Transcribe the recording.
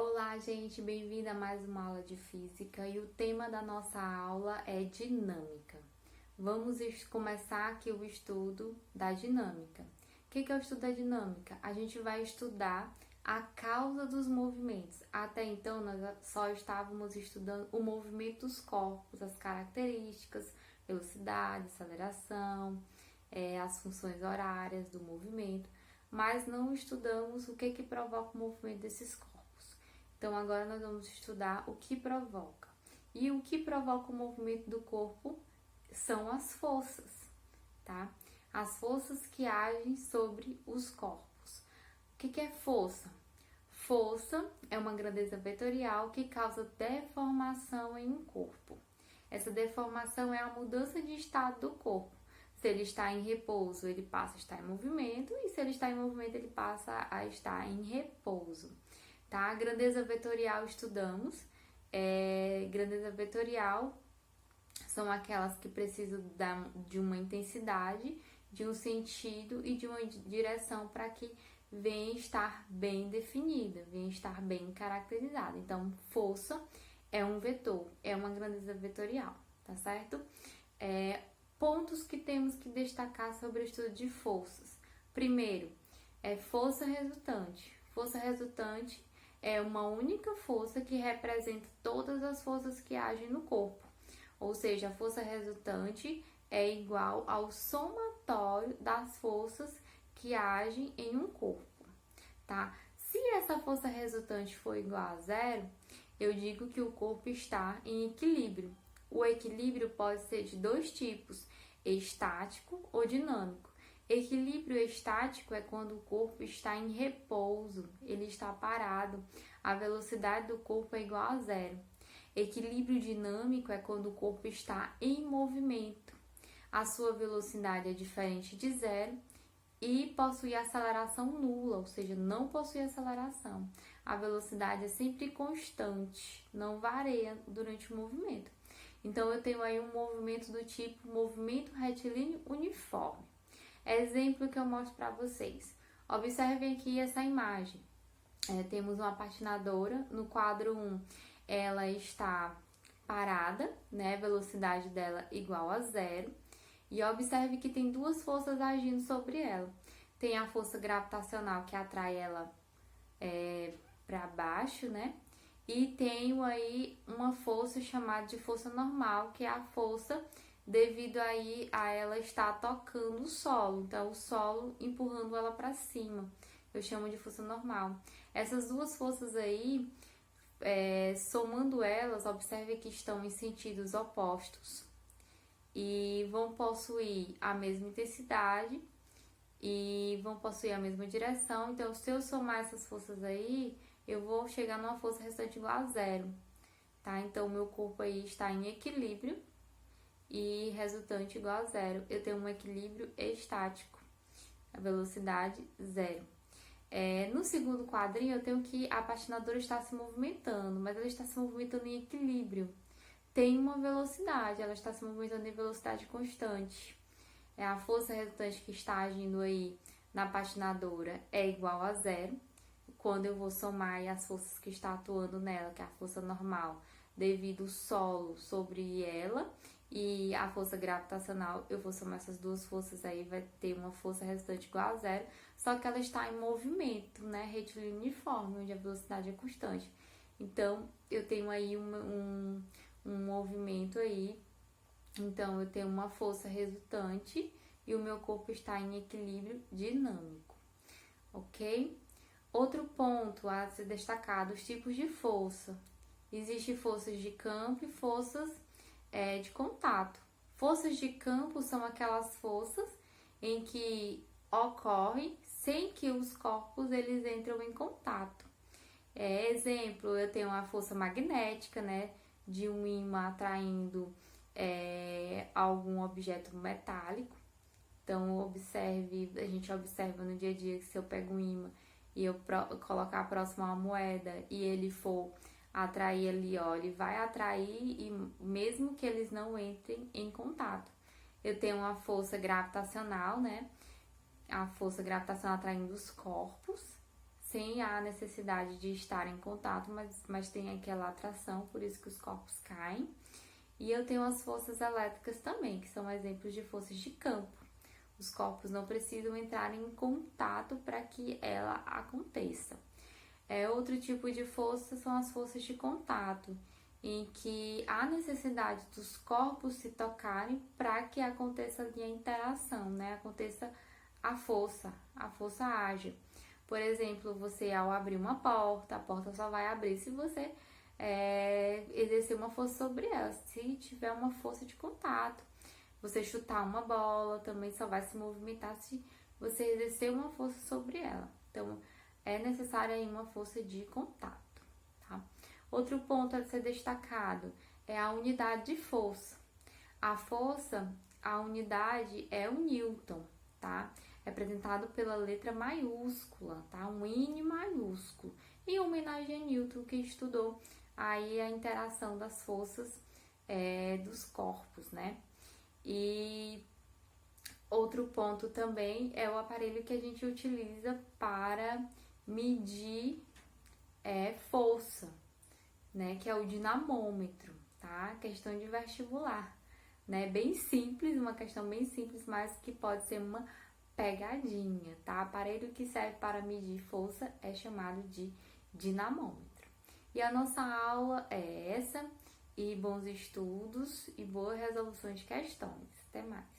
Olá, gente, bem-vinda a mais uma aula de física e o tema da nossa aula é dinâmica. Vamos começar aqui o estudo da dinâmica. O que é o estudo da dinâmica? A gente vai estudar a causa dos movimentos. Até então, nós só estávamos estudando o movimento dos corpos, as características, velocidade, aceleração, as funções horárias do movimento, mas não estudamos o que provoca o movimento desses corpos. Então, agora nós vamos estudar o que provoca. E o que provoca o movimento do corpo são as forças, tá? As forças que agem sobre os corpos. O que é força? Força é uma grandeza vetorial que causa deformação em um corpo. Essa deformação é a mudança de estado do corpo. Se ele está em repouso, ele passa a estar em movimento, e se ele está em movimento, ele passa a estar em repouso. Tá? Grandeza vetorial estudamos. Grandeza vetorial são aquelas que precisam de uma intensidade, de um sentido e de uma direção para que venha estar bem definida, venha estar bem caracterizada. Então, força é um vetor, é uma grandeza vetorial, tá certo? Pontos que temos que destacar sobre o estudo de forças. Primeiro, força resultante. Força resultante é uma única força que representa todas as forças que agem no corpo. Ou seja, a força resultante é igual ao somatório das forças que agem em um corpo, tá? Se essa força resultante for igual a zero, eu digo que o corpo está em equilíbrio. O equilíbrio pode ser de dois tipos, estático ou dinâmico. Equilíbrio estático é quando o corpo está em repouso, ele está parado, a velocidade do corpo é igual a zero. Equilíbrio dinâmico é quando o corpo está em movimento, a sua velocidade é diferente de zero e possui aceleração nula, ou seja, não possui aceleração. A velocidade é sempre constante, não varia durante o movimento. Então, eu tenho aí um movimento do tipo movimento retilíneo uniforme. Exemplo que eu mostro para vocês. Observem aqui essa imagem. Temos uma patinadora. No quadro 1, ela está parada, né? Para dela igual a zero. E observe que tem duas forças agindo sobre ela. Tem a força gravitacional que atrai ela para baixo, né? E tenho aí uma força chamada de força normal, que é a força devido aí a ela estar tocando o solo, então o solo empurrando ela para cima, eu chamo de força normal. Essas duas forças aí, somando elas, observe que estão em sentidos opostos e vão possuir a mesma intensidade e vão possuir a mesma direção. Então, se eu somar essas forças aí, eu vou chegar numa força restante igual a zero, tá? Então, o meu corpo aí está em equilíbrio e resultante igual a zero. Eu tenho um equilíbrio estático, a velocidade zero. No segundo quadrinho, eu tenho que a patinadora está se movimentando, mas ela está se movimentando em equilíbrio. Tem uma velocidade, ela está se movimentando em velocidade constante. A força resultante que está agindo aí na patinadora é igual a zero. Quando eu vou somar as forças que está atuando nela, que é a força normal, devido ao solo sobre ela, e a força gravitacional, eu vou somar essas duas forças aí, vai ter uma força resultante igual a zero, só que ela está em movimento, né, retilíneo uniforme, onde a velocidade é constante. Então, eu tenho aí um movimento aí, então eu tenho uma força resultante e o meu corpo está em equilíbrio dinâmico, ok? Outro ponto a ser destacado, os tipos de força. Existem forças de campo e forças de contato. Forças de campo são aquelas forças em que ocorrem sem que os corpos eles entram em contato. Exemplo, eu tenho a força magnética, né, de um ímã atraindo algum objeto metálico. Então, a gente observa no dia a dia que se eu pego um ímã e eu colocar próximo a uma moeda e ele for atrair ali, ó, ele vai atrair e mesmo que eles não entrem em contato. Eu tenho uma força gravitacional, né? A força gravitacional atraindo os corpos, sem a necessidade de estar em contato, mas tem aquela atração, por isso que os corpos caem. E eu tenho as forças elétricas também, que são exemplos de forças de campo. Os corpos não precisam entrar em contato para que ela aconteça. Outro tipo de força são as forças de contato, em que há necessidade dos corpos se tocarem para que aconteça ali a interação, né? Aconteça a força haja. Por exemplo, você ao abrir uma porta, a porta só vai abrir se você exercer uma força sobre ela, se tiver uma força de contato. Você chutar uma bola também só vai se movimentar se você exercer uma força sobre ela. Então, é necessária aí uma força de contato, tá? Outro ponto a ser destacado é a unidade de força. A unidade é o Newton, tá? Representado pela letra maiúscula, tá? Um N maiúsculo. Em homenagem a Newton, que estudou aí a interação das forças dos corpos, né? E outro ponto também é o aparelho que a gente utiliza para medir força, né? Que é o dinamômetro, tá? Questão de vestibular, né? Bem simples, uma questão bem simples, mas que pode ser uma pegadinha, tá? Aparelho que serve para medir força é chamado de dinamômetro. E a nossa aula é essa, e bons estudos e boa resolução de questões. Até mais!